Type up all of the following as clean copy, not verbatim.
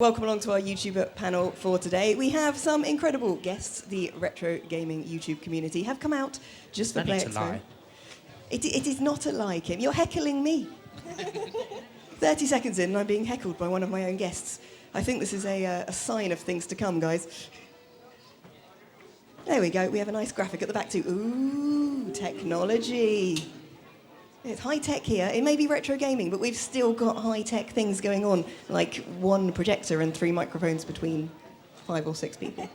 Welcome along to our YouTuber panel for today. We have some incredible guests. The retro gaming YouTube community have come out just for Play Expo. It is not a lie, Kim. You're heckling me. 30 seconds in and I'm being heckled by one of my own guests. I think this is a sign of things to come, guys. There we go. We have a nice graphic at the back too. Ooh, technology. It's high-tech here. It may be retro gaming, but we've still got high-tech things going on, like one projector and 3 microphones between 5 or 6 people.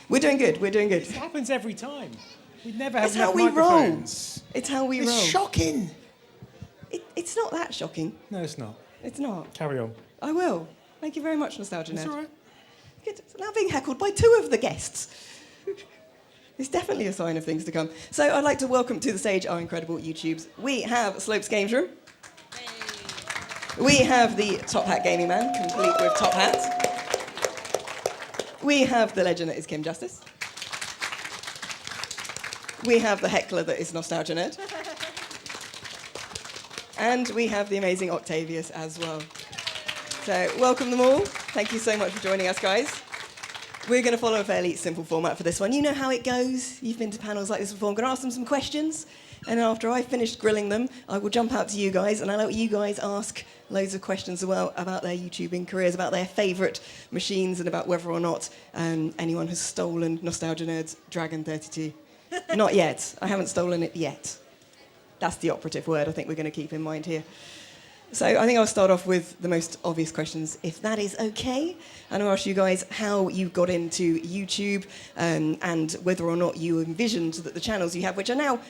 We're doing good. We're doing good. It happens every time. We never have It's enough how we microphones. roll. It's how we roll. It's shocking. It's not that shocking. No, it's not. It's not. Carry on. I will. Thank you very much, Nostalgia Nerd. It's all right. Good. So now being heckled by 2 of the guests. It's definitely a sign of things to come. So I'd like to welcome to the stage our incredible YouTubes. We have Slopes Games Room. Hey. We have the Top Hat Gaming Man, complete with top hat. We have the legend that is Kim Justice. We have the heckler that is Nostalgia Nerd. And we have the amazing Octavius as well. So welcome them all. Thank you so much for joining us, guys. We're going to follow a fairly simple format for this one. You know how it goes. You've been to panels like this before. I'm going to ask them some questions, and after I've finished grilling them, I will jump out to you guys, and I'll let you guys ask loads of questions as well about their YouTubing careers, about their favourite machines, and about whether or not anyone has stolen Nostalgia Nerd's Dragon 32. Not yet. I haven't stolen it yet. That's the operative word I think we're going to keep in mind here. So I think I'll start off with the most obvious questions, if that is okay. And I'll ask you guys how you got into YouTube and whether or not you envisioned that the channels you have, which are now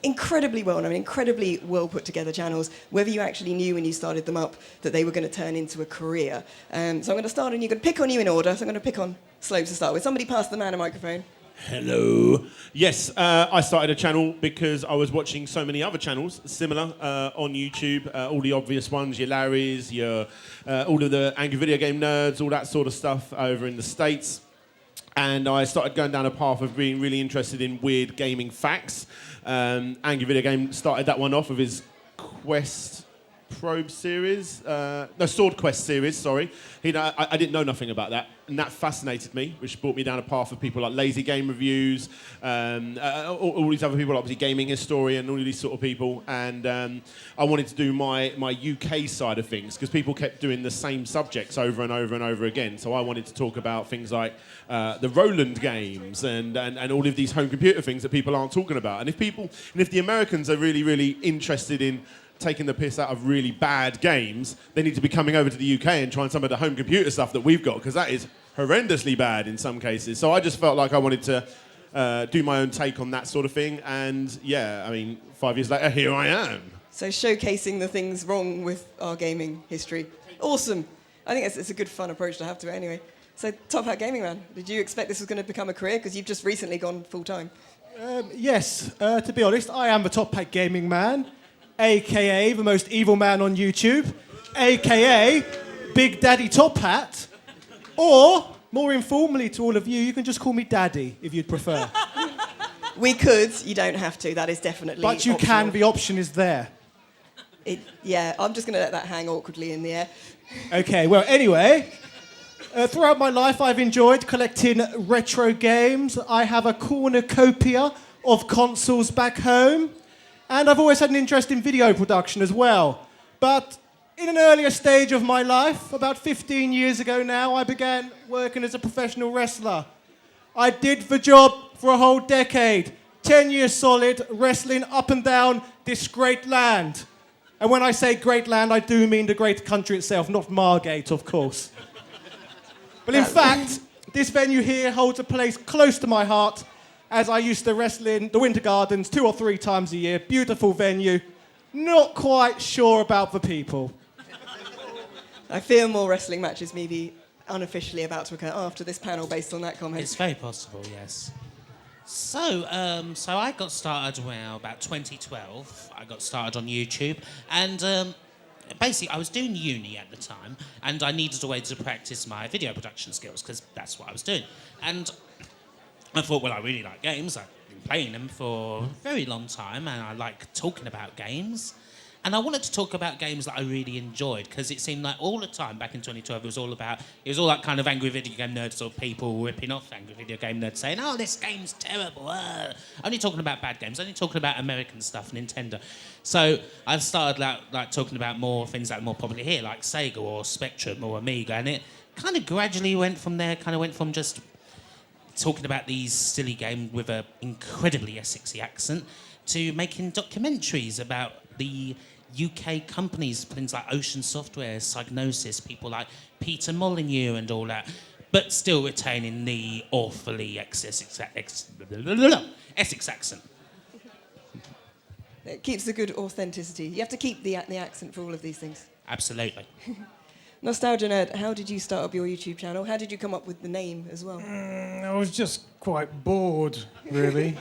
incredibly well known, incredibly well put together channels, whether you actually knew when you started them up that they were going to turn into a career. So I'm going to start, and you're going to pick on you in order. So I'm going to pick on Slopes to start with. Somebody pass the man a microphone. Hello. Yes, I started a channel because I was watching so many other channels similar on YouTube, all the obvious ones, your Larrys, your all of the angry video game nerds, all that sort of stuff over in the States. And I started going down a path of being really interested in weird gaming facts. Angry Video Game started that one off with his Quest Probe series, Sword Quest series, sorry. I didn't know nothing about that, and that fascinated me, which brought me down a path of people like Lazy Game Reviews, all these other people, obviously Gaming Historian, all of these sort of people, and I wanted to do my UK side of things, because people kept doing the same subjects over and over and over again, so I wanted to talk about things like the Roland games and all of these home computer things that people aren't talking about, and if the Americans are really, really interested in taking the piss out of really bad games, they need to be coming over to the UK and trying some of the home computer stuff that we've got, because that is horrendously bad in some cases. So I just felt like I wanted to do my own take on that sort of thing, and yeah, I mean, 5 years later, here I am. So showcasing the things wrong with our gaming history. Awesome. I think it's a good, fun approach to have to it anyway. So, Top Hat Gaming Man, did you expect this was going to become a career? Because you've just recently gone full-time. Yes, to be honest, I am the Top Hat Gaming Man, a.k.a. the most evil man on YouTube, a.k.a. Big Daddy Top Hat, or, more informally to all of you, you can just call me Daddy, if you'd prefer. We could, you don't have to, that is definitely But you optional. can, the option is there. Yeah, I'm just going to let that hang awkwardly in the air. Okay, well, anyway, throughout my life I've enjoyed collecting retro games. I have a cornucopia of consoles back home. And I've always had an interest in video production as well. But in an earlier stage of my life, about 15 years ago now, I began working as a professional wrestler. I did the job for a whole decade, 10 years solid, wrestling up and down this great land. And when I say great land, I do mean the great country itself, not Margate, of course. But in fact, this venue here holds a place close to my heart, as I used to wrestle in the Winter Gardens 2 or 3 times a year. Beautiful venue. Not quite sure about the people. I fear more wrestling matches may be unofficially about to occur after this panel based on that comment. It's very possible, yes. So I got started, about 2012. I got started on YouTube, and basically I was doing uni at the time, and I needed a way to practice my video production skills, because that's what I was doing. And I thought, well, I really like games. I've been playing them for a very long time, and I like talking about games. And I wanted to talk about games that I really enjoyed, because it seemed like all the time back in 2012 it was all that kind of angry video game nerds or people ripping off angry video game nerds saying, oh, this game's terrible. Only talking about bad games, only talking about American stuff, Nintendo. So I started like talking about more things that are more popular here, like Sega or Spectrum or Amiga, and it kind of gradually went from just talking about these silly games with an incredibly Essexy accent to making documentaries about the UK companies, things like Ocean Software, Psygnosis, people like Peter Molyneux and all that, but still retaining the awfully Essex accent. It keeps the good authenticity. You have to keep the accent for all of these things. Absolutely. Nostalgia Nerd, how did you start up your YouTube channel? How did you come up with the name as well? I was just quite bored, really.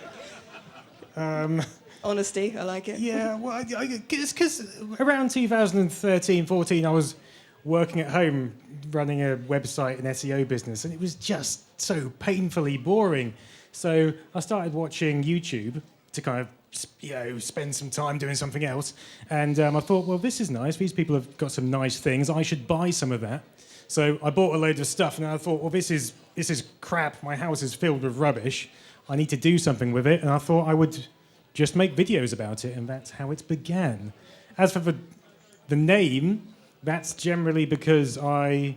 Honesty, I like it. Yeah, well, it's because around 2013, 14, I was working at home running a website and SEO business, and it was just so painfully boring. So I started watching YouTube to kind of, spend some time doing something else. And I thought, well, this is nice. These people have got some nice things. I should buy some of that. So I bought a load of stuff, and I thought, well, this is crap. My house is filled with rubbish. I need to do something with it. And I thought I would just make videos about it, and that's how it began. As for the name, that's generally because I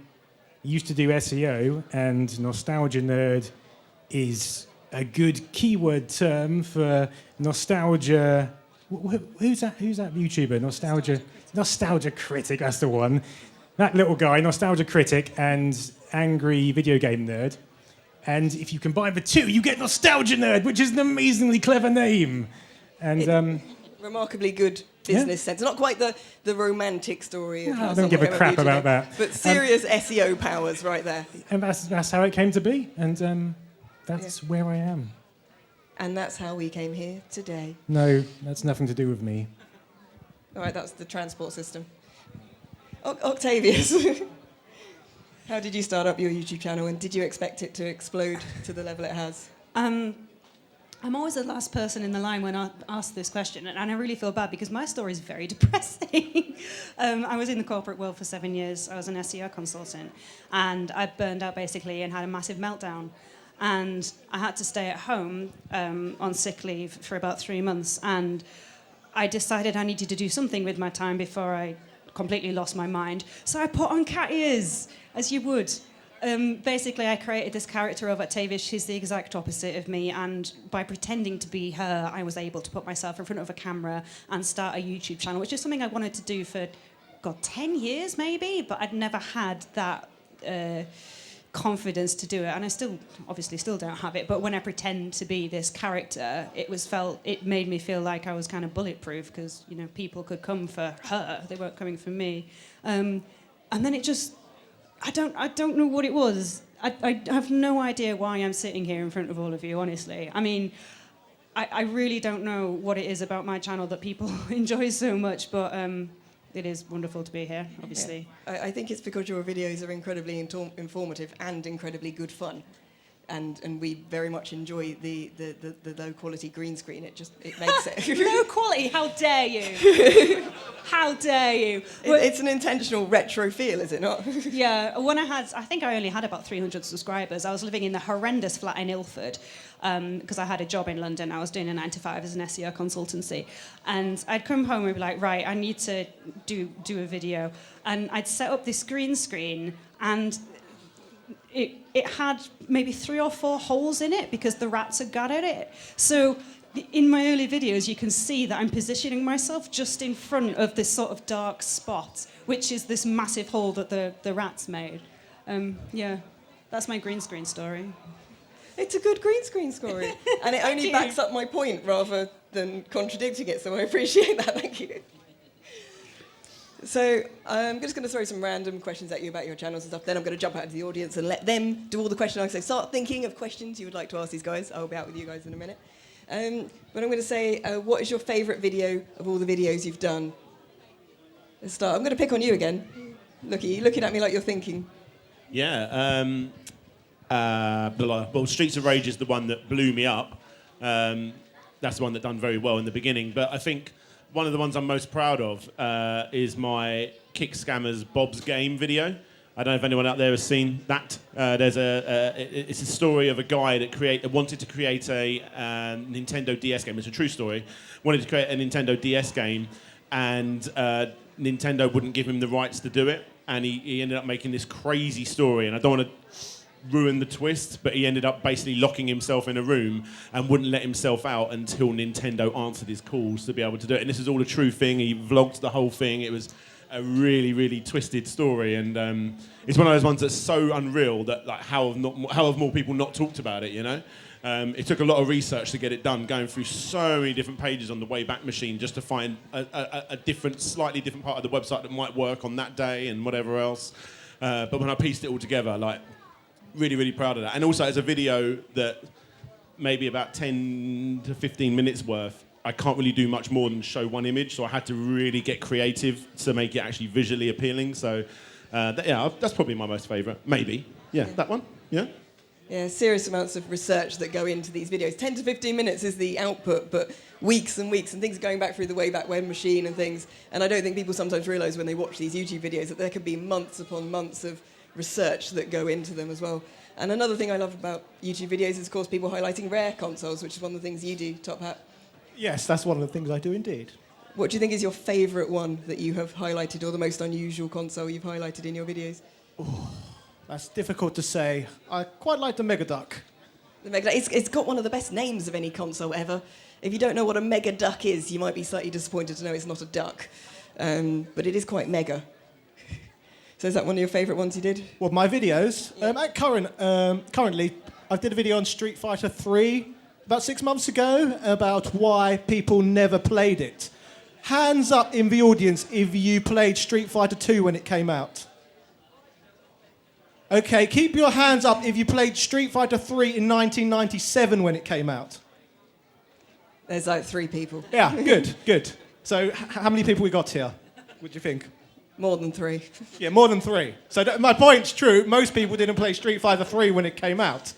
used to do SEO, and Nostalgia Nerd is a good keyword term for nostalgia. Who's that YouTuber? Nostalgia Critic, that's the one. That little guy, Nostalgia Critic, and Angry Video Game Nerd. And if you combine the two, you get Nostalgia Nerd, which is an amazingly clever name. And remarkably good business sense. Not quite the romantic story of how I don't give a crap about that. But serious SEO powers right there. And that's how it came to be. And that's where I am. And that's how we came here today. No, that's nothing to do with me. All right, that's the transport system. Octavius, how did you start up your YouTube channel, and did you expect it to explode to the level it has? I'm always the last person in the line when I ask this question, and I really feel bad because my story is very depressing. I was in the corporate world for 7 years. I was an SEO consultant, and I burned out basically and had a massive meltdown. And I had to stay at home on sick leave for about 3 months, and I decided I needed to do something with my time before I completely lost my mind. So I put on cat ears, as you would. Basically, I created this character of Octavius. She's the exact opposite of me, and by pretending to be her, I was able to put myself in front of a camera and start a YouTube channel, which is something I wanted to do for, 10 years maybe, but I'd never had that confidence to do it, and I obviously still don't have it, but when I pretend to be this character, it made me feel like I was kind of bulletproof, because, people could come for her, they weren't coming for me. And then it just... I don't know what it was. I have no idea why I'm sitting here in front of all of you, honestly. I mean, I really don't know what it is about my channel that people enjoy so much, but it is wonderful to be here, obviously. Yeah. I think it's because your videos are incredibly informative and incredibly good fun. And we very much enjoy the low quality green screen. It makes it low quality. How dare you? How dare you? It's an intentional retro feel, is it not? Yeah. I think I only had about 300 subscribers. I was living in the horrendous flat in Ilford because I had a job in London. I was doing a 9 to 5 as an SEO consultancy, and I'd come home and be like, right, I need to do a video, and I'd set up this green screen and. It had maybe 3 or 4 holes in it because the rats had got at it. So in my early videos, you can see that I'm positioning myself just in front of this sort of dark spot, which is this massive hole that the rats made. That's my green screen story. It's a good green screen story. And it only backs up my point rather than contradicting it, so I appreciate that. Thank you. So I'm just going to throw some random questions at you about your channels and stuff. Then I'm going to jump out into the audience and let them do all the questions. So start thinking of questions you would like to ask these guys. I'll be out with you guys in a minute. But I'm going to say, what is your favourite video of all the videos you've done? Let's start. I'm going to pick on you again. You're looking at me like you're thinking. Yeah. Well, Streets of Rage is the one that blew me up. That's the one that done very well in the beginning. But I think one of the ones I'm most proud of is my Kick Scammers Bob's Game video. I don't know if anyone out there has seen that. It's a story of a guy that wanted to create a Nintendo DS game. It's a true story. Wanted to create a Nintendo DS game, and Nintendo wouldn't give him the rights to do it, and he ended up making this crazy story. And I don't want to ruin the twist, but he ended up basically locking himself in a room and wouldn't let himself out until Nintendo answered his calls to be able to do it. And this is all a true thing. He vlogged the whole thing. It was a really, really twisted story, and it's one of those ones that's so unreal that like how have more people not talked about it, you know? It took a lot of research to get it done, going through so many different pages on the Wayback Machine just to find a slightly different part of the website that might work on that day and whatever else. But when I pieced it all together, like, really, really proud of that. And also, it's a video that maybe about 10 to 15 minutes worth. I can't really do much more than show one image, so I had to really get creative to make it actually visually appealing. So, that's probably my most favourite. Maybe. Yeah, that one. Yeah. Yeah, serious amounts of research that go into these videos. 10 to 15 minutes is the output, but weeks and weeks and things going back through the Wayback Web Machine and things. And I don't think people sometimes realise when they watch these YouTube videos that there could be months upon months of research that go into them as well. And another thing I love about YouTube videos is, of course, people highlighting rare consoles, which is one of the things you do, Top Hat. Yes, that's one of the things I do indeed. What do you think is your favourite one that you have highlighted, or the most unusual console you've highlighted in your videos? Oh, that's difficult to say. I quite like the Mega Duck. The Mega Duck. It's got one of the best names of any console ever. If you don't know what a Mega Duck is, you might be slightly disappointed to know it's not a duck. But it is quite mega. So is that one of your favourite ones you did? Well, my videos? Yeah. Currently, I did a video on Street Fighter 3 about 6 months ago about why people never played it. Hands up in the audience if you played Street Fighter 2 when it came out. Okay, keep your hands up if you played Street Fighter 3 in 1997 when it came out. There's like 3 people. Yeah, good. So how many people we got here? What do you think? More than 3. Yeah, more than 3. So my point's true. Most people didn't play Street Fighter 3 when it came out.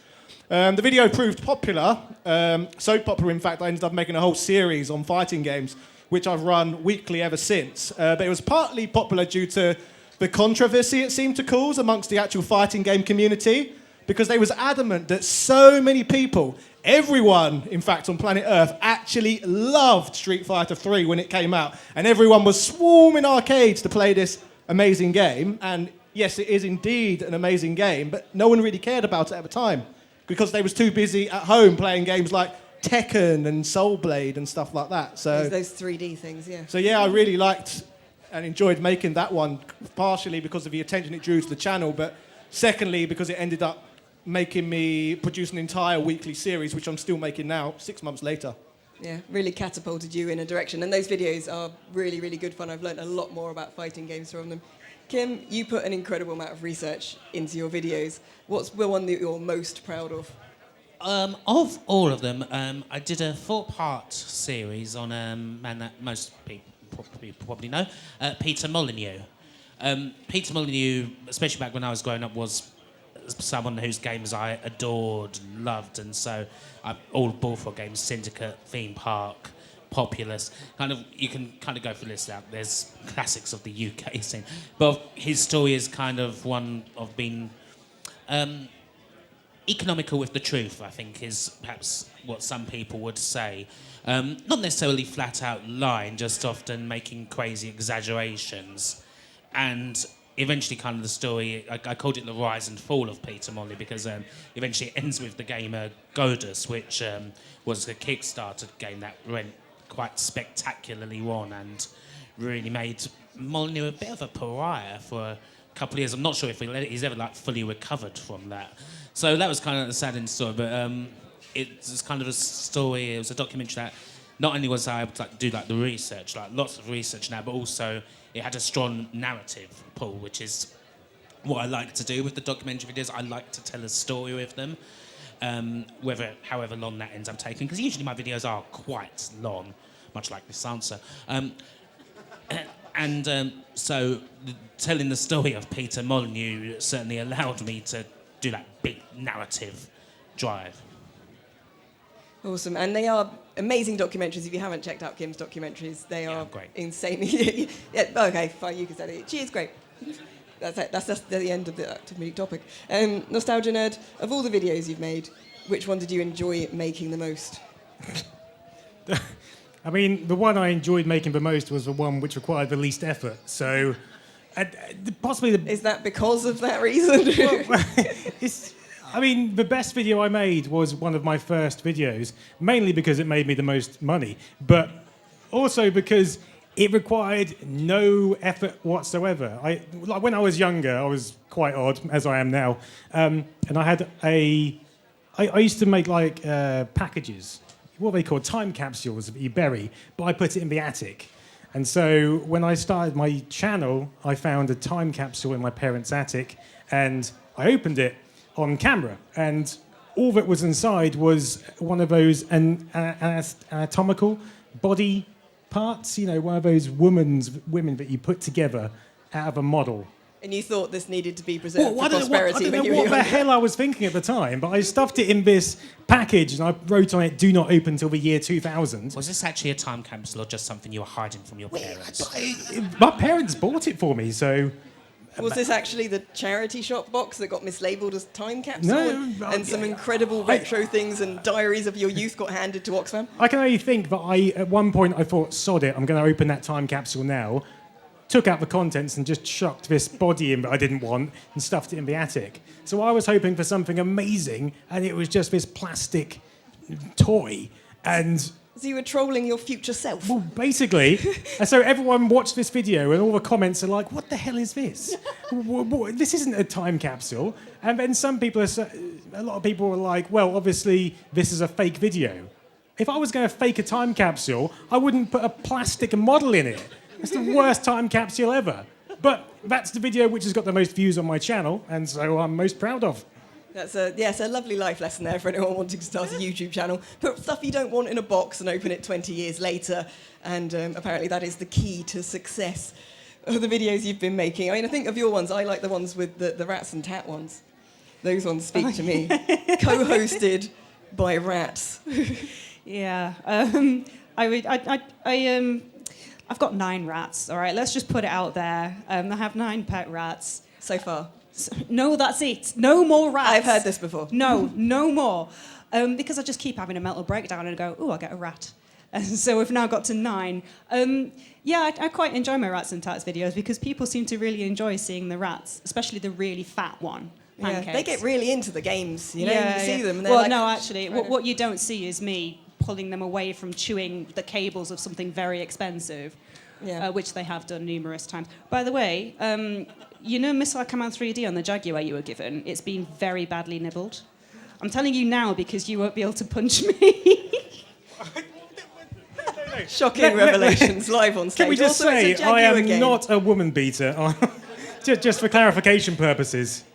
The video proved popular. So popular, in fact, I ended up making a whole series on fighting games, which I've run weekly ever since. But it was partly popular due to the controversy it seemed to cause amongst the actual fighting game community, because they was adamant that so many people, everyone, in fact, on planet Earth, actually loved Street Fighter 3 when it came out. And everyone was swarming arcades to play this amazing game. And yes, it is indeed an amazing game, but no one really cared about it at the time because they was too busy at home playing games like Tekken and Soul Blade and stuff like that. So those 3D things, yeah. So yeah, I really liked and enjoyed making that one, partially because of the attention it drew to the channel, but secondly because it ended up making me produce an entire weekly series, which I'm still making now, 6 months later. Yeah, really catapulted you in a direction. And those videos are really, really good fun. I've learned a lot more about fighting games from them. Kim, you put an incredible amount of research into your videos. What's the one that you're most proud of? Of all of them, I did a 4-part series on a man that most people probably know, Peter Molyneux. Peter Molyneux, especially back when I was growing up, was someone whose games I adored and loved, and so all Bullfrog games, Syndicate, Theme Park, Populous, you can go through this out. There's classics of the UK scene, but his story is kind of one of being economical with the truth, I think, is perhaps what some people would say. Not necessarily flat out lying, just often making crazy exaggerations. And eventually the story, I called it the rise and fall of Peter Molyneux because eventually it ends with the game Godus, which was a Kickstarter game that went quite spectacularly wrong and really made Molyneux a bit of a pariah for a couple of years. I'm not sure if he's ever fully recovered from that. So that was kind of a sad story, but it was kind of a story, it was a documentary that not only was I able to do the research, lots of research now, but also it had a strong narrative pull, which is what I like to do with the documentary videos. I like to tell a story with them, however long that ends up taking, because usually my videos are quite long, much like this answer. So telling the story of Peter Molyneux certainly allowed me to do that big narrative drive. Awesome. And they are amazing documentaries. If you haven't checked out Kim's documentaries, they are great. insanely... yeah, okay, fine, you can say it. She is great. That's it. That's the end of the topic. Nostalgia Nerd, of all the videos you've made, which one did you enjoy making the most? I mean, the one I enjoyed making the most was the one which required the least effort. So, possibly the... Is that because of that reason? I mean, the best video I made was one of my first videos, mainly because it made me the most money, but also because it required no effort whatsoever. Like when I was younger, I was quite odd, as I am now, and I had I used to make like packages, what are they called, time capsules that you bury, but I put it in the attic. And so when I started my channel, I found a time capsule in my parents' attic, and I opened it on camera, and all that was inside was one of those anatomical body parts, you know, one of those women that you put together out of a model. And you thought this needed to be preserved for I prosperity don't when know you were what the younger? hell I was thinking at the time, but I stuffed it in this package and I wrote on it, "Do not open till the year 2000." Was this actually a time capsule or just something you were hiding from your parents? My parents bought it for me, so... Was this actually the charity shop box that got mislabeled as time capsule? No, and some incredible retro things and diaries of your youth got handed to Oxfam? I can only think that at one point I thought, sod it, I'm going to open that time capsule now, took out the contents and just chucked this body in that I didn't want and stuffed it in the attic. So I was hoping for something amazing, and it was just this plastic toy. And So you were trolling your future self? well, basically, and so everyone watched this video and all the comments are like, what the hell is this? This isn't a time capsule. And then a lot of people were like, well, obviously this is a fake video. If I was going to fake a time capsule, I wouldn't put a plastic model in it. It's the worst time capsule ever. But that's the video which has got the most views on my channel, and so I'm most proud of. That's a lovely life lesson there for anyone wanting to start a YouTube channel. Put stuff you don't want in a box and open it 20 years later, and apparently that is the key to success of the videos you've been making. I mean, I think of your ones, I like the ones with the rats and tat ones. Those ones speak to me. Co-hosted by rats. Yeah. I've got 9 rats, all right? Let's just put it out there. I have 9 pet rats. So far. No, that's it. No more rats. I've heard this before. No more. Because I just keep having a mental breakdown and go, oh, I'll get a rat. And so we've now got to 9. I quite enjoy my rats and tats videos because people seem to really enjoy seeing the rats, especially the really fat one. Yeah, Pancakes. they get really into the games, you know? Yeah, you see yeah. them and they're well, like... no, actually, what you don't see is me pulling them away from chewing the cables of something very expensive, which they have done numerous times. By the way, you know Missile Command 3D on the Jaguar you were given? It's been very badly nibbled. I'm telling you now because you won't be able to punch me. Shocking revelations live on stage. Can we just Also, say it's a I Jaguar am game. not a woman beater, just for clarification purposes.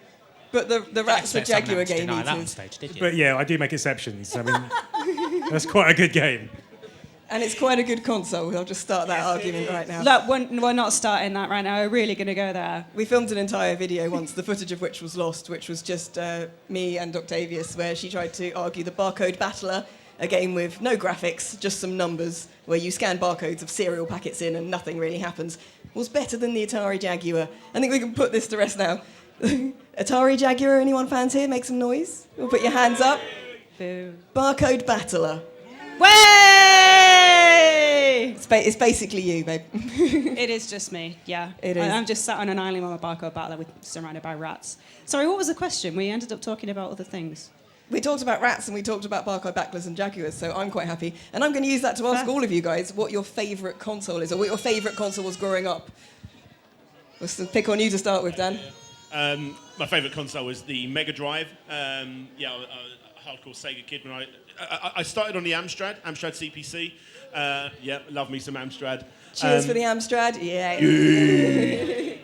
But the rats were Expect Jaguar someone else to game deny that on eaters. stage, did you? But yeah, I do make exceptions. I mean, that's quite a good game. And it's quite a good console. I'll just start that argument right now. Look, we're not starting that right now. We're really going to go there. We filmed an entire video once, the footage of which was lost, which was just me and Octavius, where she tried to argue the Barcode Battler, a game with no graphics, just some numbers, where you scan barcodes of cereal packets in and nothing really happens, was better than the Atari Jaguar. I think we can put this to rest now. Atari Jaguar, anyone fans here? Make some noise. We'll put your hands up. Boo. Barcode Battler. Way! It's basically you, babe. It is just me, yeah. It is. I'm just sat on an island on a barcode battler surrounded by rats. Sorry, what was the question? We ended up talking about other things. We talked about rats and we talked about barcode backlers and Jaguars, so I'm quite happy. And I'm going to use that to ask Fair. all of you guys what your favourite console is, or what your favourite console was growing up. Let's pick on you to start with, Dan. My favourite console was the Mega Drive. I was a hardcore Sega kid when I started on the Amstrad CPC. Love me some Amstrad. Cheers for the Amstrad. Yeah.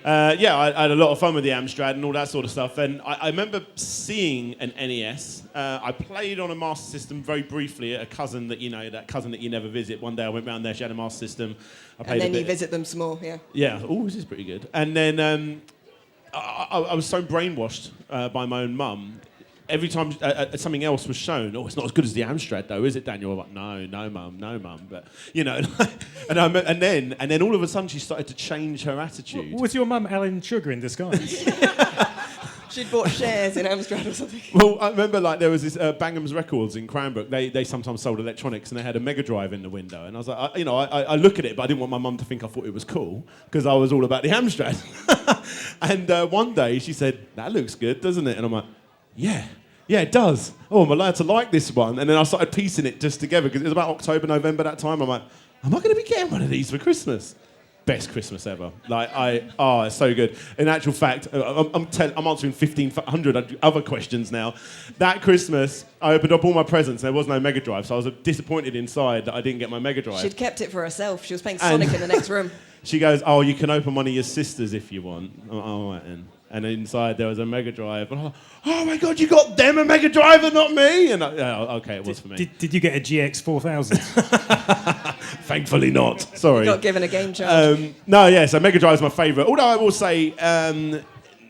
I had a lot of fun with the Amstrad and all that sort of stuff. And I remember seeing an NES. I played on a Master System very briefly at a cousin that you never visit. One day I went round there, she had a Master System. I played And then a bit. you visit them some more, yeah. Yeah, this is pretty good. And then I was so brainwashed by my own mum every time something else was shown, oh, it's not as good as the Amstrad, though, is it, Daniel? I'm like, no, mum. But and then all of a sudden she started to change her attitude. Was your mum Alan Sugar in disguise? She'd bought shares in Amstrad or something. Well, I remember there was this Bangham's Records in Cranbrook. They sometimes sold electronics, and they had a Mega Drive in the window. And I was like, I look at it, but I didn't want my mum to think I thought it was cool because I was all about the Amstrad. And one day she said, "That looks good, doesn't it?" And I'm like, "Yeah, it does. Oh, I'm allowed to like this one." And then I started piecing it just together because it was about October, November that time. I'm like, "Am I going to be getting one of these for Christmas?" Best Christmas ever. It's so good. In actual fact, I'm answering 1,500 other questions now. That Christmas, I opened up all my presents and there was no Mega Drive, so I was disappointed inside that I didn't get my Mega Drive. She'd kept it for herself. She was playing Sonic in the next room. She goes, "Oh, you can open one of your sisters if you want." All right then. And inside there was a Mega Drive. And I'm like, "Oh my God, you got them a Mega Drive and not me?" And okay, it was for me. Did you get a GX 4000? Thankfully not. Sorry. Got given a game charge. So Mega Drive is my favourite. Although I will say,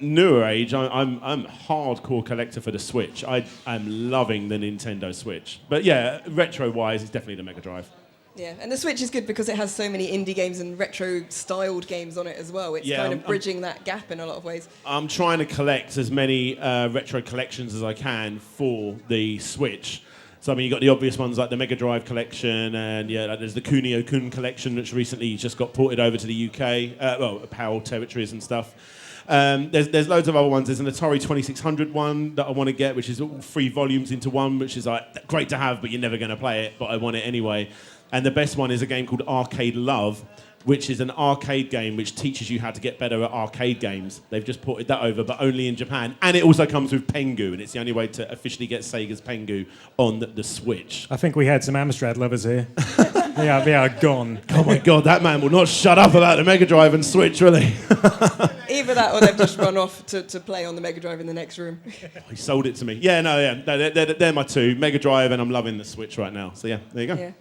newer age, I'm a hardcore collector for the Switch. I'm loving the Nintendo Switch. But yeah, retro-wise, it's definitely the Mega Drive. Yeah, and the Switch is good because it has so many indie games and retro-styled games on it as well. It's kind of bridging that gap in a lot of ways. I'm trying to collect as many retro collections as I can for the Switch. So, I mean, you've got the obvious ones like the Mega Drive collection, and there's the Kunio-kun collection, which recently just got ported over to the UK, PAL territories and stuff. There's loads of other ones. There's an Atari 2600 one that I want to get, which is all 3 volumes into one, which is like great to have, but you're never going to play it, but I want it anyway. And the best one is a game called Arcade Love, which is an arcade game which teaches you how to get better at arcade games. They've just ported that over, but only in Japan. And it also comes with Pengu, and it's the only way to officially get Sega's Pengu on the Switch. I think we had some Amstrad lovers here. They are gone. Oh my God, that man will not shut up about the Mega Drive and Switch, will he? Either that or they've just run off to play on the Mega Drive in the next room. He sold it to me. They're my two. Mega Drive, and I'm loving the Switch right now. So yeah, there you go. Yeah.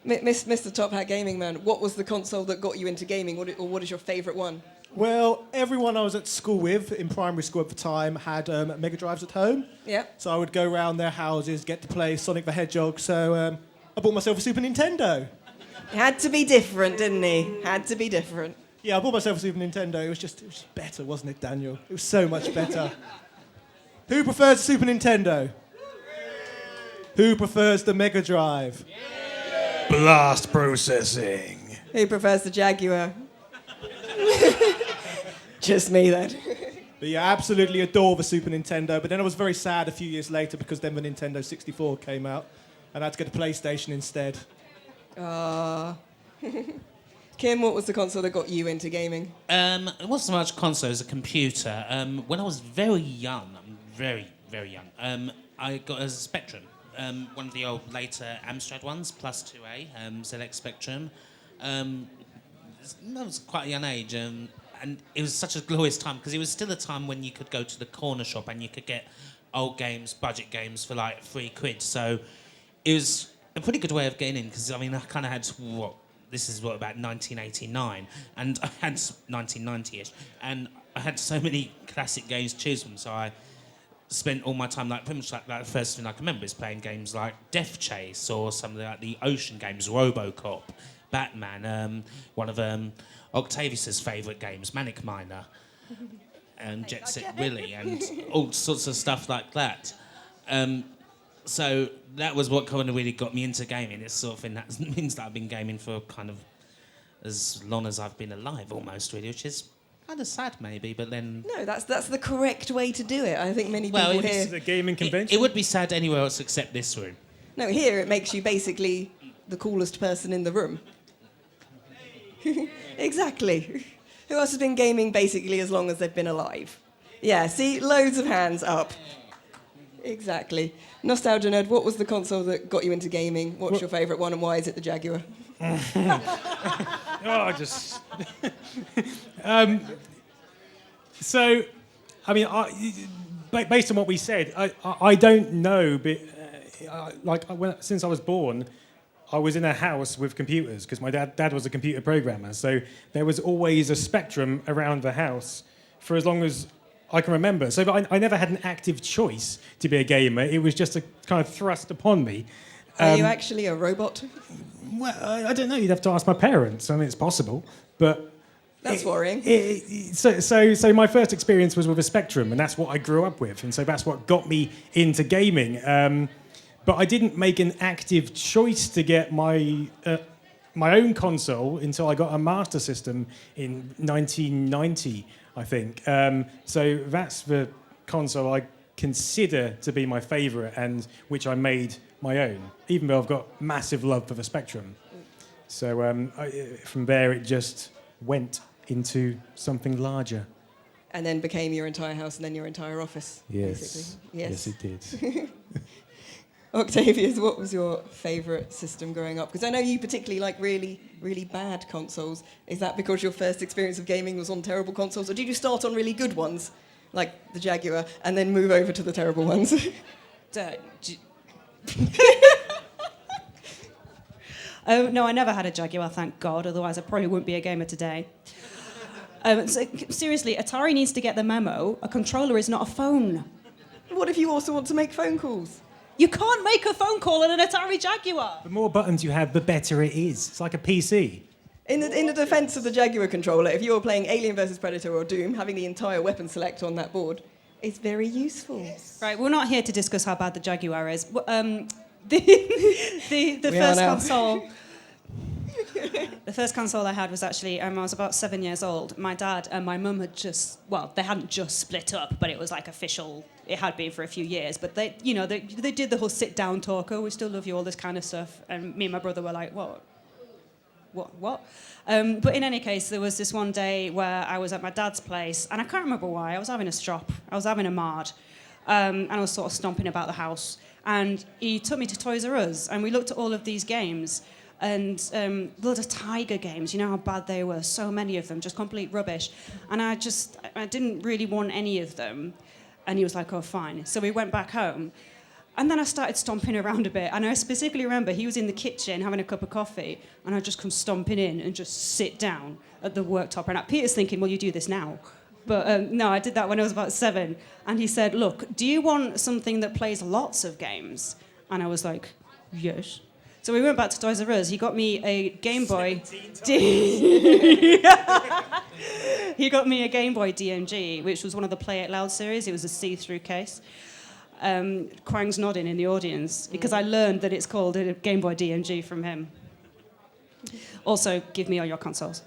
Mr. Top Hat Gaming Man, what was the console that got you into gaming, or what is your favourite one? Well, everyone I was at school with, in primary school at the time, had Mega Drives at home. Yeah. So I would go around their houses, get to play Sonic the Hedgehog. So I bought myself a Super Nintendo. It had to be different, didn't he? Had to be different. Yeah, I bought myself a Super Nintendo. It was just better, wasn't it, Daniel? It was so much better. Who prefers the Super Nintendo? Who prefers the Mega Drive? Blast processing. Who prefers the Jaguar? Just me then. But yeah, I absolutely adore the Super Nintendo. But then I was very sad a few years later because then the Nintendo 64 came out and I had to get a PlayStation instead. Kim, what was the console that got you into gaming? It wasn't so much a console, it was a computer. When I was very young, very, very young, I got a Spectrum. One of the old later Amstrad ones, plus 2A, Sinclair Spectrum. That was quite a young age, and it was such a glorious time because it was still a time when you could go to the corner shop and you could get old games, budget games for like £3. So it was a pretty good way of getting in because I mean I kind of had about 1989, and I had 1990ish, and I had so many classic games to choose from. So I spent all my time pretty much the first thing I can remember is playing games like Death Chase or some of the ocean games, RoboCop, Batman, one of Octavius's favourite games, Manic Miner, and Jet Set Willy, and all sorts of stuff like that. So that was what kind of really got me into gaming. It's sort of thing that means that I've been gaming for kind of as long as I've been alive, almost really, which is kind of sad, maybe, but then... No, that's the correct way to do it. I think many people here... This is a gaming convention. It would be sad anywhere else except this room. No, here it makes you basically the coolest person in the room. Exactly. Who else has been gaming basically as long as they've been alive? Yeah, see? Loads of hands up. Exactly. Nostalgia Nerd, what was the console that got you into gaming? What's your favourite one and why is it the Jaguar? So, I mean, based on what we said, I don't know, but since I was born, I was in a house with computers because my dad was a computer programmer. So there was always a Spectrum around the house for as long as I can remember. So I never had an active choice to be a gamer. It was just a kind of thrust upon me. Are you actually a robot? Well, I don't know. You'd have to ask my parents. I mean, it's possible, but That's worrying. So my first experience was with a Spectrum, and that's what I grew up with, and so that's what got me into gaming. But I didn't make an active choice to get my own console until I got a Master System in 1990, I think. So that's the console I consider to be my favourite, and which I made my own, even though I've got massive love for the Spectrum. So from there, it just went into something larger. And then became your entire house and then your entire office, Yes. basically. Yes, it did. Octavius, what was your favourite system growing up? Because I know you particularly like really, really bad consoles. Is that because your first experience of gaming was on terrible consoles, or did you start on really good ones, like the Jaguar, and then move over to the terrible ones? No, I never had a Jaguar, thank God. Otherwise, I probably wouldn't be a gamer today. Seriously, Atari needs to get the memo. A controller is not a phone. What if you also want to make phone calls? You can't make a phone call on an Atari Jaguar. The more buttons you have, the better it is. It's like a PC. In the defence of the Jaguar controller, if you were playing Alien vs Predator or Doom, having the entire weapon select on that board is very useful. Right, we're not here to discuss how bad the Jaguar is. The first console. The first console I had was actually, I was about 7 years old. My dad and my mum had they hadn't just split up, but it was like official. It had been for a few years, but they did the whole sit-down talk. Oh, we still love you, all this kind of stuff. And me and my brother were like, what? But in any case, there was this one day where I was at my dad's place, and I can't remember why. I was having a strop. I was having a mard, and I was sort of stomping about the house. And he took me to Toys R Us, and we looked at all of these games. And loads of Tiger games, you know how bad they were, so many of them, just complete rubbish. And I didn't really want any of them. And he was like, oh, fine. So we went back home. And then I started stomping around a bit. And I specifically remember he was in the kitchen having a cup of coffee, and I'd just come stomping in and just sit down at the worktop. And Peter's thinking, well, you do this now. But no, I did that when I was about 7. And he said, look, do you want something that plays lots of games? And I was like, yes. So we went back to Toys R Us. He got me a Game Boy. He got me a Game Boy DMG, which was one of the Play It Loud series. It was a see-through case. Quang's nodding in the audience because I learned that it's called a Game Boy DMG from him. Also, give me all your consoles.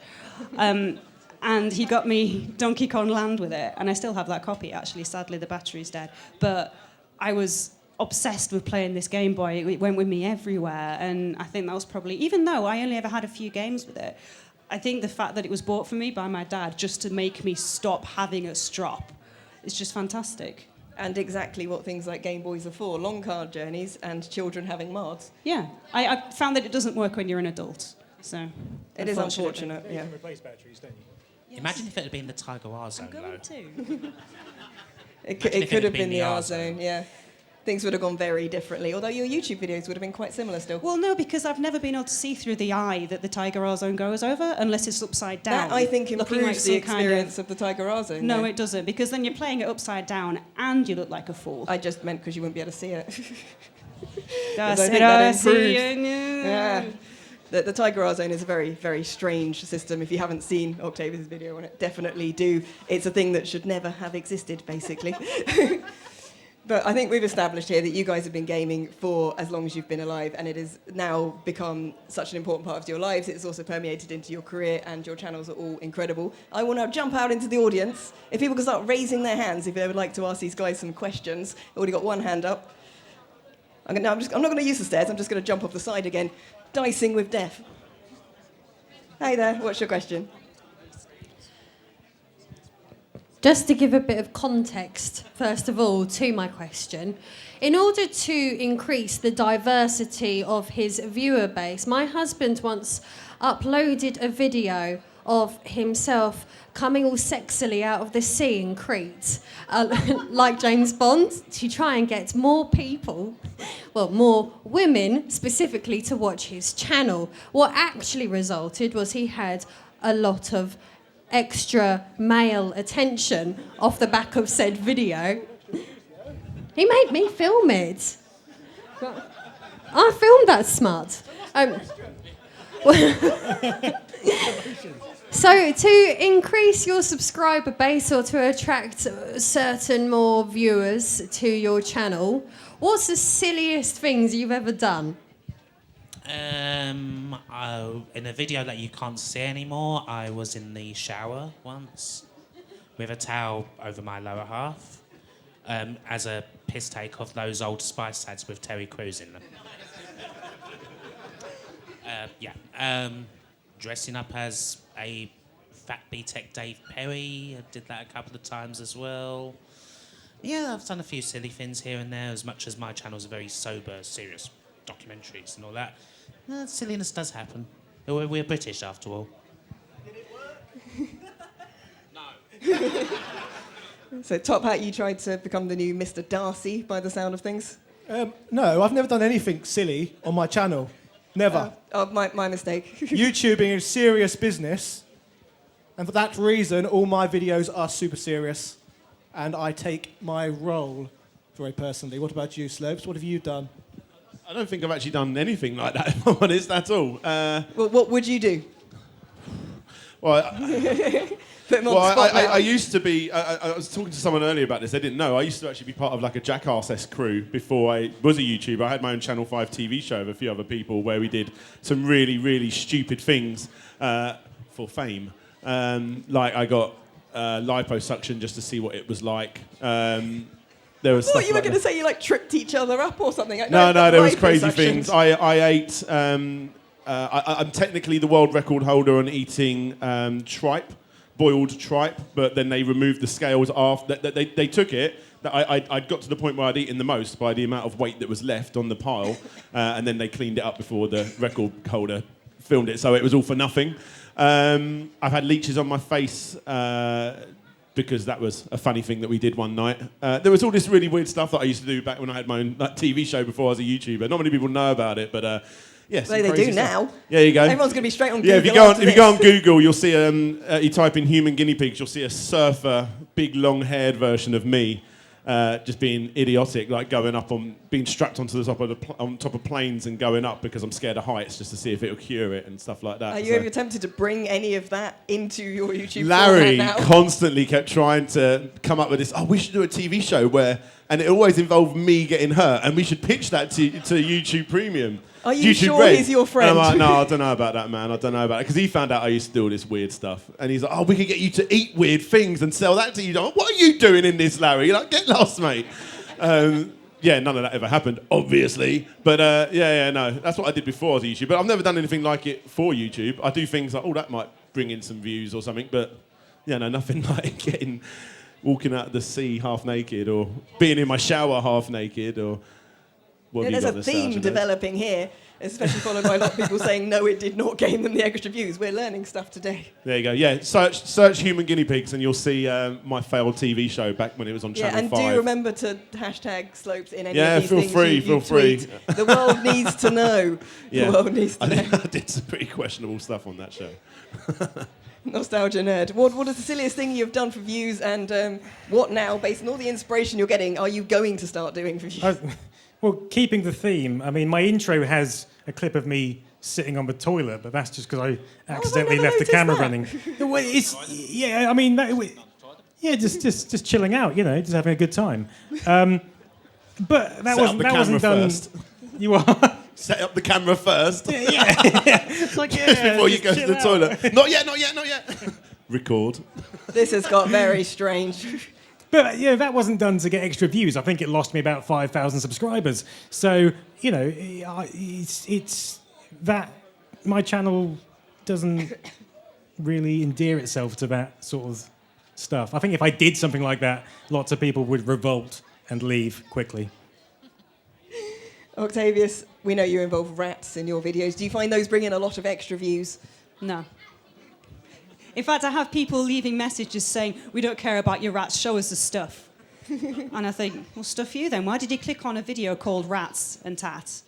And he got me Donkey Kong Land with it, and I still have that copy, actually. Sadly, the battery's dead. But I was obsessed with playing this Game Boy. It went with me everywhere, and I think that was probably, even though I only ever had a few games with it, I think the fact that it was bought for me by my dad just to make me stop having a strop is just fantastic. And exactly what things like Game Boys are for, long card journeys and children having mards. Yeah, I found that it doesn't work when you're an adult, so... It is unfortunate, yeah. You can replace batteries, don't you? Yes. Imagine if it had been the Tiger R Zone, I'm going to. It could have been the R-Zone, yeah. Things would have gone very differently, although your YouTube videos would have been quite similar still. Well, no, because I've never been able to see through the eye that the Tiger R Zone goes over unless it's upside down. That, I think, looking improves like the experience of the Tiger R Zone. No, though. it doesn't, because then you're playing it upside down and you look like a fool. I just meant because you wouldn't be able to see it. I think that see improves. you. Yeah. The Tiger R Zone is a very, very strange system. If you haven't seen Octavius' video on it, definitely do. It's a thing that should never have existed, basically. But I think we've established here that you guys have been gaming for as long as you've been alive, and it has now become such an important part of your lives. It's also permeated into your career, and your channels are all incredible. I want to jump out into the audience. If people can start raising their hands if they would like to ask these guys some questions. I've already got one hand up. I'm not going to use the stairs. I'm just going to jump off the side again. Dicing with death. Hey there, what's your question? Just to give a bit of context, first of all, to my question, in order to increase the diversity of his viewer base, my husband once uploaded a video of himself coming all sexily out of the sea in Crete, like James Bond, to try and get more people, well, more women specifically, to watch his channel. What actually resulted was he had a lot of extra male attention off the back of said video. He made me film it. I filmed that smut. So to increase your subscriber base or to attract certain more viewers to your channel, what's the silliest things you've ever done? In a video that you can't see anymore, I was in the shower once with a towel over my lower half as a piss take of those old Spice ads with Terry Crews in them. Dressing up as a fat B-Tech Dave Perry. I did that a couple of times as well. Yeah, I've done a few silly things here and there, as much as my channel's a very sober, serious documentaries and all that. Silliness does happen. We're British, after all. Did it work? No. So, Top Hat, you tried to become the new Mr. Darcy by the sound of things? No, I've never done anything silly on my channel. Never. My mistake. YouTubing is serious business, and for that reason, all my videos are super serious, and I take my role very personally. What about you, Slopes? What have you done? I don't think I've actually done anything like that, if I'm honest, at all. Well, what would you do? Well, Put him on the spot now. I used to be. I was talking to someone earlier about this. They didn't know. I used to actually be part of like a Jackass-esque crew before I was a YouTuber. I had my own Channel 5 TV show with a few other people where we did some really, really stupid things for fame. Like I got liposuction just to see what it was like. There was. What you were going to say? You like tripped each other up or something? No, there was crazy things. I ate. I'm technically the world record holder on eating tripe. Boiled tripe, but then they removed the scales after. They took it. I'd got to the point where I'd eaten the most by the amount of weight that was left on the pile, and then they cleaned it up before the record holder filmed it, so it was all for nothing. I've had leeches on my face because that was a funny thing that we did one night. There was all this really weird stuff that I used to do back when I had my own TV show before I was a YouTuber. Not many people know about it, but... Yes, they do stuff. now. Yeah, you go. Everyone's going to be straight on Google. Yeah, if you go on Google, you'll see you type in human guinea pigs, you'll see a surfer, big long-haired version of me, just being idiotic, like being strapped onto the top of planes and going up because I'm scared of heights, just to see if it'll cure it and stuff like that. Are you ever tempted to bring any of that into your YouTube? Larry now? constantly kept trying to come up with this. Oh, we should do a TV show and it always involved me getting hurt, and we should pitch that to YouTube Premium. Are you YouTube sure Red. he's your friend? And I'm like, no, I don't know about that, man. I don't know about it. Because he found out I used to do all this weird stuff. And he's like, oh, we could get you to eat weird things and sell that to you. Like, what are you doing in this, Larry? You're like, get lost, mate. Yeah, none of that ever happened, obviously. But no. That's what I did before I was a YouTuber. But I've never done anything like it for YouTube. I do things like, oh, that might bring in some views or something. But, yeah, no, nothing like walking out of the sea half naked or being in my shower half naked or... There's a theme developing here, especially followed by a lot of people saying, no, it did not gain them the extra views. We're learning stuff today. There you go. Yeah, search human guinea pigs and you'll see my failed TV show back when it was on Channel 5. Yeah, and do remember to hashtag Slopes in any of these feel things free. tweet. The world needs to know. Yeah. The world needs to know. I did some pretty questionable stuff on that show. Nostalgia nerd. What is the silliest thing you've done for views, and what now, based on all the inspiration you're getting, are you going to start doing for views? Well, keeping the theme, I mean, my intro has a clip of me sitting on the toilet, but that's just because I accidentally left the camera running. Well, I mean, just chilling out, just having a good time. But that wasn't done. First. You are. Set up the camera first. Yeah. It's like, just before you go to the toilet. Not yet. Record. This has got very strange. But that wasn't done to get extra views. I think it lost me about 5,000 subscribers. So it's that my channel doesn't really endear itself to that sort of stuff. I think if I did something like that, lots of people would revolt and leave quickly. Octavius, we know you involve rats in your videos. Do you find those bring in a lot of extra views? No. In fact, I have people leaving messages saying, we don't care about your rats, show us the stuff. And I think, well, stuff you then. Why did you click on a video called Rats and Tats?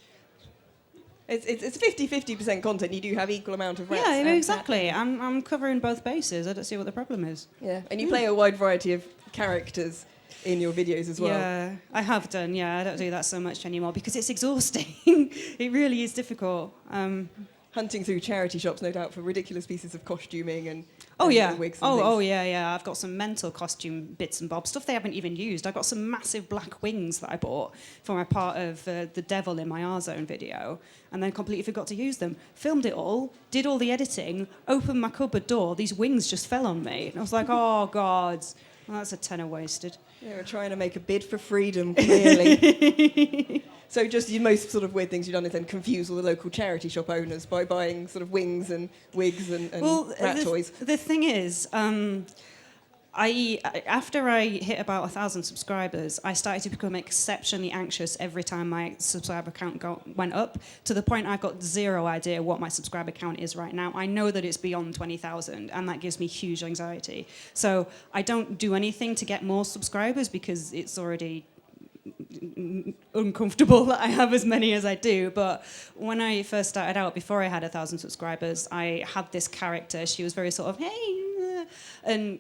It's 50% content. You do have equal amount of rats. Yeah, and exactly. I'm covering both bases. I don't see what the problem is. Yeah, and you play a wide variety of characters in your videos as well. Yeah, I have done. Yeah, I don't do that so much anymore because it's exhausting. It really is difficult. Hunting through charity shops, no doubt, for ridiculous pieces of costuming and and wigs and oh things. yeah. I've got some mental costume bits and bobs, stuff they haven't even used. I got some massive black wings that I bought for my part of the devil in my R-Zone video, and then completely forgot to use them. Filmed it all, did all the editing, opened my cupboard door. These wings just fell on me, and I was like, oh god, well, that's a tenner wasted. Yeah, we're trying to make a bid for freedom, clearly. So just the most sort of weird things you've done is then confuse all the local charity shop owners by buying sort of wings and wigs and rat toys. The thing is, after I hit about 1,000 subscribers, I started to become exceptionally anxious every time my subscriber count went up, to the point I've got zero idea what my subscriber count is right now. I know that it's beyond 20,000, and that gives me huge anxiety. So I don't do anything to get more subscribers because it's already uncomfortable that I have as many as I do. But when I first started out, before I had 1,000 subscribers, I had this character. She was very sort of, hey, and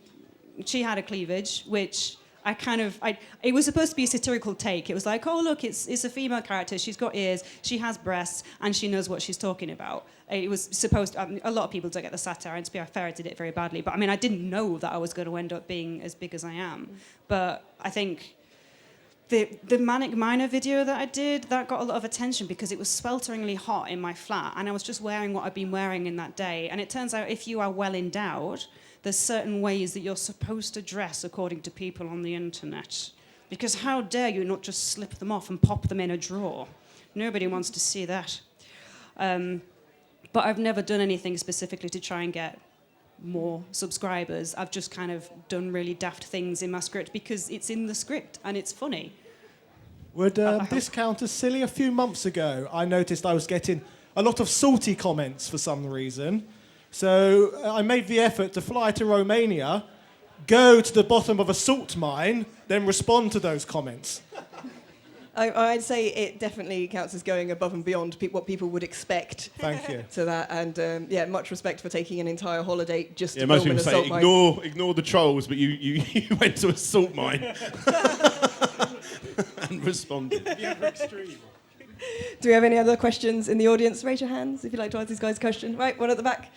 she had a cleavage, which it was supposed to be a satirical take. It was like, oh, look, it's a female character. She's got ears, she has breasts, and she knows what she's talking about. It was supposed to, a lot of people don't get the satire, and to be fair, I did it very badly. But I mean, I didn't know that I was going to end up being as big as I am. But I think the Manic Miner video that I did, that got a lot of attention because it was swelteringly hot in my flat, and I was just wearing what I'd been wearing in that day. And it turns out if you are well endowed, there's certain ways that you're supposed to dress according to people on the internet. Because how dare you not just slip them off and pop them in a drawer? Nobody wants to see that. But I've never done anything specifically to try and get more subscribers. I've just kind of done really daft things in my script because it's in the script and it's funny. Would this count as silly? A few months ago, I noticed I was getting a lot of salty comments for some reason. So I made the effort to fly to Romania, go to the bottom of a salt mine, then respond to those comments. I'd say it definitely counts as going above and beyond what people would expect. Thank you. To that, and much respect for taking an entire holiday just to most film an people say assault mine. ignore the trolls, but you went to a salt mine and responded. Do we have any other questions in the audience? Raise your hands if you'd like to ask these guys a question. Right, one at the back.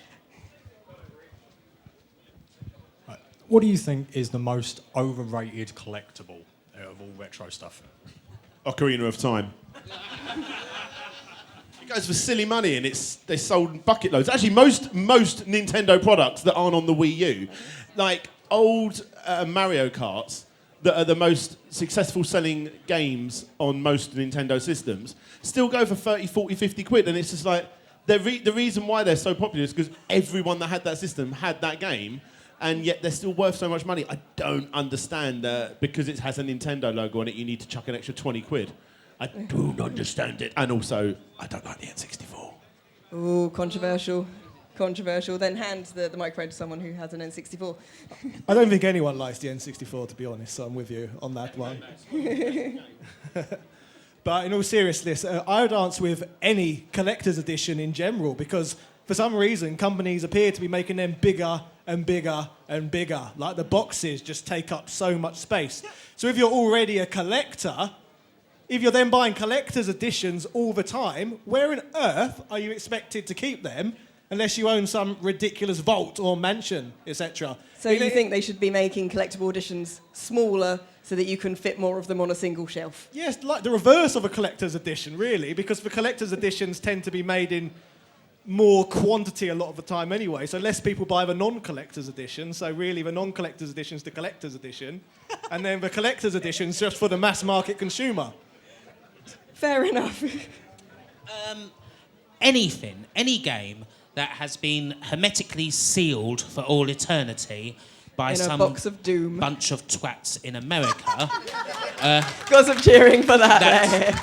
What do you think is the most overrated collectible out of all retro stuff? Ocarina of Time. It goes for silly money, and they sold bucket loads. Actually, most Nintendo products that aren't on the Wii U, like old Mario Karts, that are the most successful selling games on most Nintendo systems, still go for 30, 40, 50 quid, and it's just like the reason why they're so popular is because everyone that had that system had that game. And yet they're still worth so much money. I don't understand because it has a Nintendo logo on it, you need to chuck an extra 20 quid. I don't understand it. And also, I don't like the N64. Ooh, controversial. Then hand the microphone to someone who has an N64. I don't think anyone likes the N64, to be honest, so I'm with you on that one. But in all seriousness, I would answer with any collector's edition in general, because for some reason, companies appear to be making them bigger and bigger and bigger. Like the boxes just take up so much space. So if you're already a collector, if you're then buying collector's editions all the time, where on earth are you expected to keep them unless you own some ridiculous vault or mansion, etc.? So you think they should be making collectible editions smaller so that you can fit more of them on a single shelf? Yes, like the reverse of a collector's edition, really, because the collector's editions tend to be made in more quantity a lot of the time anyway, so less people buy the non-collector's edition, so really the non-collector's edition is the collector's edition, and then the collector's edition is just for the mass market consumer. Fair enough. Any game that has been hermetically sealed for all eternity by some box of doom. Bunch of twats in America. Got some cheering for that.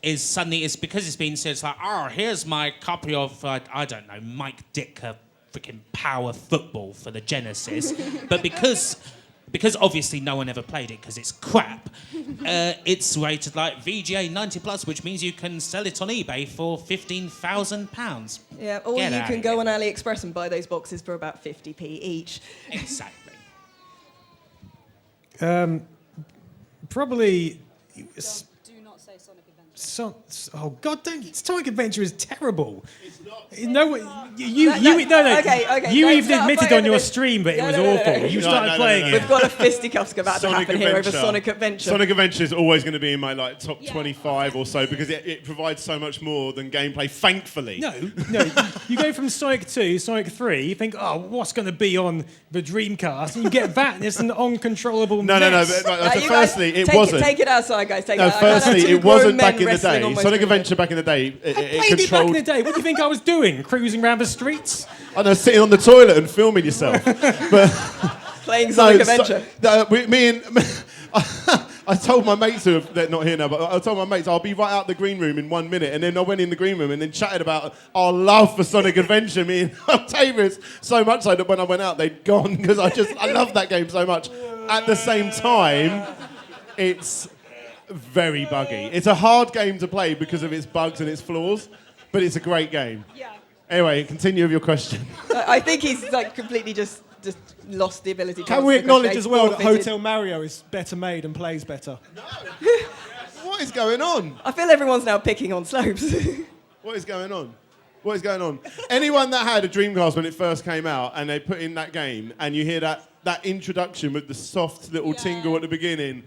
Is suddenly, it's because it's been said, it's like, here's my copy of, I don't know, Mike Dicker freaking Power Football for the Genesis. But because because obviously no one ever played it because it's crap, it's rated like VGA 90+, which means you can sell it on eBay for £15,000. Yeah, or you can go on AliExpress and buy those boxes for about 50p each. Exactly. Probably. Do not say Sonic Adventure. Oh God! Don't. Sonic Adventure is terrible. It's not. No, Okay, you don't even start admitted fighting on your this. stream that it No, was no, no, awful. no. You No, started no, no, playing no, it. no. We've got a fisticuffs about to Sonic happen here over Adventure. Sonic Adventure. Sonic Adventure is always going to be in my top 25 or so because it provides so much more than gameplay, thankfully. No. You go from Sonic 2, Sonic 3, you think, oh, what's going to be on the Dreamcast? And you get that, and it's an uncontrollable No. mess. So You guys, firstly, it take wasn't. Take it outside, guys. Take No, it out. I know firstly, two it wasn't grown men back in the wrestling day. on my Sonic screen. Adventure back in the day, it Played it back in controlled. the day. What do you think I was doing? Cruising around the streets? I know, sitting on the toilet and filming yourself. Playing Sonic Adventure. I told my mates they're not here now, but I told my mates I'll be right out the green room in 1 minute, and then I went in the green room and then chatted about our love for Sonic Adventure. Me and Octavius, so much so that when I went out they'd gone because I love that game so much. At the same time, it's very buggy. It's a hard game to play because of its bugs and its flaws, but it's a great game. Yeah. Anyway, continue with your question. I think he's like completely just lost the ability to Can answer we the question. acknowledge as well that Forfeited. Hotel Mario is better made and plays better? What is going on? I feel everyone's now picking on Slopes. What is going on? What is going on? Anyone that had a Dreamcast when it first came out and they put in that game and you hear that introduction with the soft little tingle at the beginning,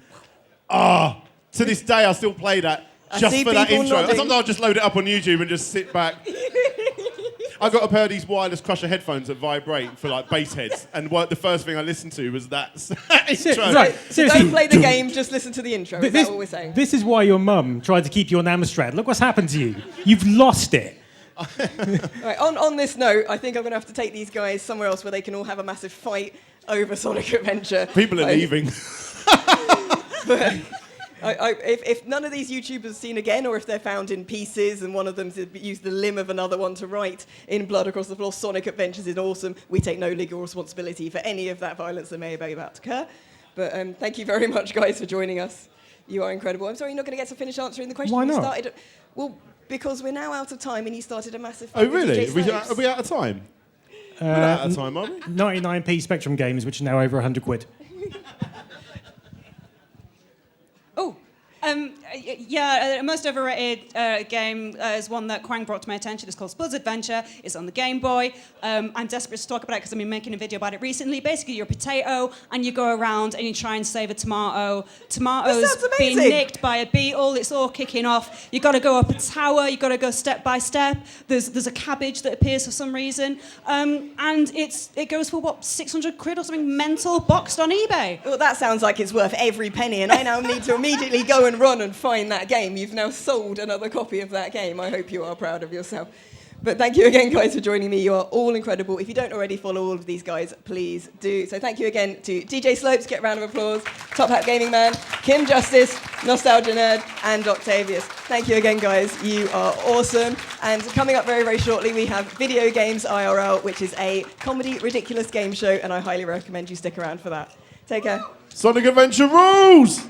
to this day I still play that just see for that people intro. nodding. Sometimes I'll just load it up on YouTube and just sit back. I got a pair of these wireless Crusher headphones that vibrate for like bass heads, and the first thing I listened to was that intro. Right, seriously. Don't play the game, just listen to the intro. Is that what we're saying? This is why your mum tried to keep you on Amstrad. Look what's happened to you. You've lost it. Right, on this note, I think I'm going to have to take these guys somewhere else where they can all have a massive fight over Sonic Adventure. People are leaving. If none of these YouTubers are seen again, or if they're found in pieces and one of them's used the limb of another one to write in blood across the floor, Sonic Adventures is awesome. We take no legal responsibility for any of that violence that may be about to occur. But thank you very much, guys, for joining us. You are incredible. I'm sorry you're not going to get to finish answering the question. Why not? You started, well, because we're now out of time and you started a massive Oh, fight with really? DJ Slopes. Are we out of time? We're not out of time, are we? 99p Spectrum games, which are now over 100 quid. Oh, most overrated game is one that Quang brought to my attention. It's called Spud's Adventure. It's on the Game Boy. I'm desperate to talk about it because I've been making a video about it recently. Basically, you're a potato and you go around and you try and save a tomato. Tomato's sounds being amazing. nicked by a beetle. It's all kicking off. You got to go up a tower. You got to go step by step. There's a cabbage that appears for some reason, and it goes for what, 600 quid or something mental, boxed on eBay. Well, that sounds like it's worth every penny, and I now need to immediately go and run and find that game. You've now sold another copy of that game. I hope you are proud of yourself. But thank you again, guys, for joining me. You are all incredible. If you don't already follow all of these guys, please do. So thank you again to DJ Slopes, get a round of applause, Top Hat Gaming Man, Kim Justice, Nostalgia Nerd, and Octavius. Thank you again, guys. You are awesome. And coming up very, very shortly, we have Video Games IRL, which is a comedy, ridiculous game show, and I highly recommend you stick around for that. Take care. Sonic Adventure rules!